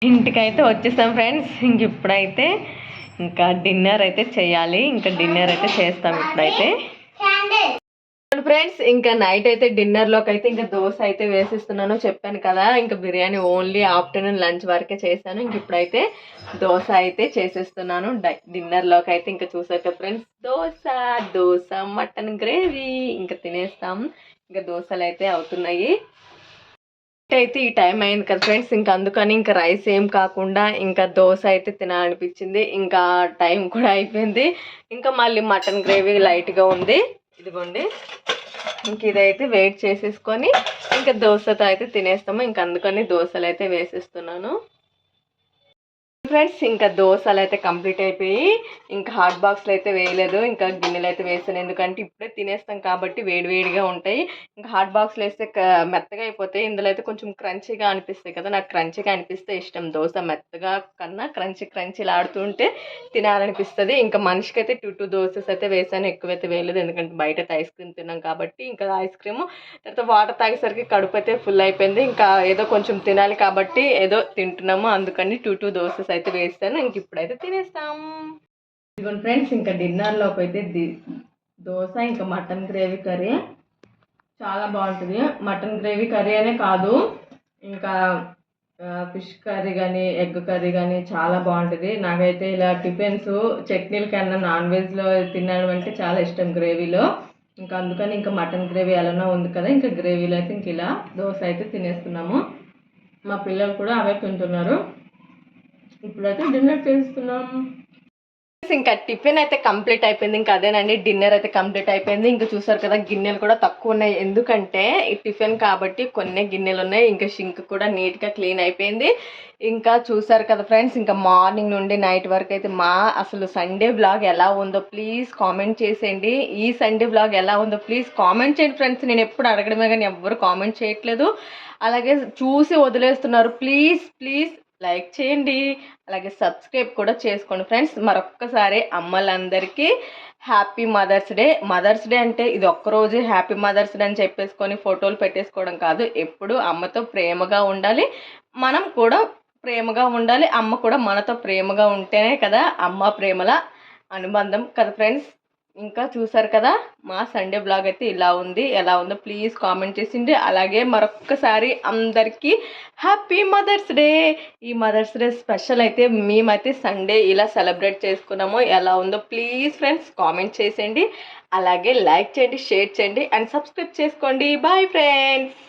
ఇంటికి అయితే వచ్చేసాం ఫ్రెండ్స్. ఇంక ఇప్పుడైతే ఇంకా డిన్నర్ అయితే చేయాలి, ఇంకా డిన్నర్ అయితే చేస్తాం ఇప్పుడైతే ఫ్రెండ్స్. ఇంకా నైట్ అయితే డిన్నర్లోకి అయితే ఇంకా దోశ అయితే వేసిస్తున్నాను, చెప్పాను కదా. ఇంకా బిర్యానీ ఓన్లీ ఆఫ్టర్నూన్ లంచ్ వరకే చేశాను. ఇంక ఇప్పుడైతే దోశ అయితే చేసేస్తున్నాను డిన్నర్లోకి అయితే. ఇంకా చూసారు కదా ఫ్రెండ్స్, దోశ మటన్ గ్రేవీ. ఇంకా తినేస్తాం. ఇంకా దోశలు అయితే అవుతున్నాయి. అయితే ఈ టైం అయింది కదా ఫ్రెండ్స్, ఇంకా అందుకని ఇంకా రైస్ ఏం కాకుండా ఇంకా దోశ అయితే తినాలనిపించింది. ఇంకా టైం కూడా అయిపోయింది. ఇంకా మళ్ళీ మటన్ గ్రేవీ లైట్గా ఉంది, ఇదిగోండి. ఇంక ఇదైతే వెయిట్ చేసేసుకొని ఇంకా దోశతో అయితే తినేస్తాము. ఇంక అందుకని దోశలు అయితే వేసేస్తున్నాను ఫ్రెండ్స్. ఇంకా దోశలు అయితే కంప్లీట్ అయిపోయి ఇంకా హాట్ బాక్స్లో అయితే వేయలేదు, ఇంకా గిన్నెలు అయితే వేసాను, ఎందుకంటే ఇప్పుడే తినేస్తాం కాబట్టి వేడివేడిగా ఉంటాయి. ఇంకా హాట్ బాక్స్లో వేస్తే మెత్తగా అయిపోతాయి. ఇందులో అయితే కొంచెం క్రంచీగా అనిపిస్తాయి కదా, నాకు క్రంచీగా అనిపిస్తే ఇష్టం. దోశ మెత్తగా కన్నా క్రంచీలా ఆడుతుంటే తినాలనిపిస్తుంది. ఇంకా మనిషికి అయితే 2 దోసెస్ అయితే వేసాను, ఎక్కువైతే వేయలేదు, ఎందుకంటే బయట ఐస్ క్రీమ్ తిన్నాం కాబట్టి. ఇంకా ఐస్ క్రీమ్ తర్వాత వాటర్ తాగేసరికి కడుపు అయితే ఫుల్ అయిపోయింది. ఇంకా ఏదో కొంచెం తినాలి కాబట్టి ఏదో తింటున్నాము, అందుకని 2 దోసెస్ అయితే వేస్తాను. ఇంక ఇప్పుడైతే తినేస్తాం. ఇదిగోండి ఫ్రెండ్స్, ఇంకా డిన్నర్లోకి అయితే దోశ ఇంకా మటన్ గ్రేవీ కర్రీ చాలా బాగుంటుంది. మటన్ గ్రేవీ కర్రీ అనే కాదు, ఇంకా ఫిష్ కర్రీ కానీ ఎగ్ కర్రీ కానీ చాలా బాగుంటుంది. నాకైతే ఇలా టిఫిన్స్ చట్నీల కన్నా నాన్ వెజ్లో తినడం అంటే చాలా ఇష్టం గ్రేవీలో. ఇంకా అందుకని ఇంకా మటన్ గ్రేవీ ఎలానో ఉంది కదా, ఇంకా గ్రేవీలో అయితే ఇంక ఇలా దోశ అయితే తినేస్తున్నాము. మా పిల్లలు కూడా అవే తింటున్నారు. ఇప్పుడైతే డిన్నర్ చేస్తున్నాం. ఇంకా టిఫిన్ అయితే కంప్లీట్ అయిపోయింది, ఇంకా అదేనండి డిన్నర్ అయితే కంప్లీట్ అయిపోయింది. ఇంకా చూసారు కదా గిన్నెలు కూడా తక్కువ ఉన్నాయి, ఎందుకంటే ఈ టిఫిన్ కాబట్టి కొన్ని గిన్నెలు ఉన్నాయి. ఇంకా షింక్ కూడా నీట్గా క్లీన్ అయిపోయింది. ఇంకా చూసారు కదా ఫ్రెండ్స్, ఇంకా మార్నింగ్ నుండి నైట్ వరకు అయితే అసలు సండే బ్లాగ్ ఎలా ఉందో ప్లీజ్ కామెంట్ చేసేయండి. ఈ సండే బ్లాగ్ ఎలా ఉందో ప్లీజ్ కామెంట్ చేయండి ఫ్రెండ్స్. నేను ఎప్పుడు అడగడమే కానీ ఎవ్వరు కామెంట్ చేయట్లేదు, అలాగే చూసి వదిలేస్తున్నారు. ప్లీజ్ లైక్ చేయండి, అలాగే సబ్స్క్రైబ్ కూడా చేసుకోండి ఫ్రెండ్స్. మరొక్కసారి అమ్మలందరికీ హ్యాపీ మదర్స్ డే అంటే ఇది ఒక్కరోజు హ్యాపీ మదర్స్ డే అని చెప్పేసుకొని ఫోటోలు పెట్టేసుకోవడం కాదు. ఎప్పుడు అమ్మతో ప్రేమగా ఉండాలి, మనం కూడా ప్రేమగా ఉండాలి. అమ్మ కూడా మనతో ప్రేమగా ఉంటేనే కదా అమ్మ ప్రేమల అనుబంధం కదా ఫ్రెండ్స్. ఇంకా చూసారు కదా మా సండే బ్లాగ్ అయితే ఇలా ఉంది. ఎలా ఉందో ప్లీజ్ కామెంట్ చేసిండి. అలాగే మరొక్కసారి అందరికీ హ్యాపీ మదర్స్ డే. ఈ మదర్స్ డే స్పెషల్ అయితే మేమైతే సండే ఇలా సెలబ్రేట్ చేసుకున్నాము. ఎలా ఉందో ప్లీజ్ ఫ్రెండ్స్ కామెంట్ చేసేయండి, అలాగే లైక్ చేయండి, షేర్ చేయండి అండ్ సబ్స్క్రైబ్ చేసుకోండి. Bye friends.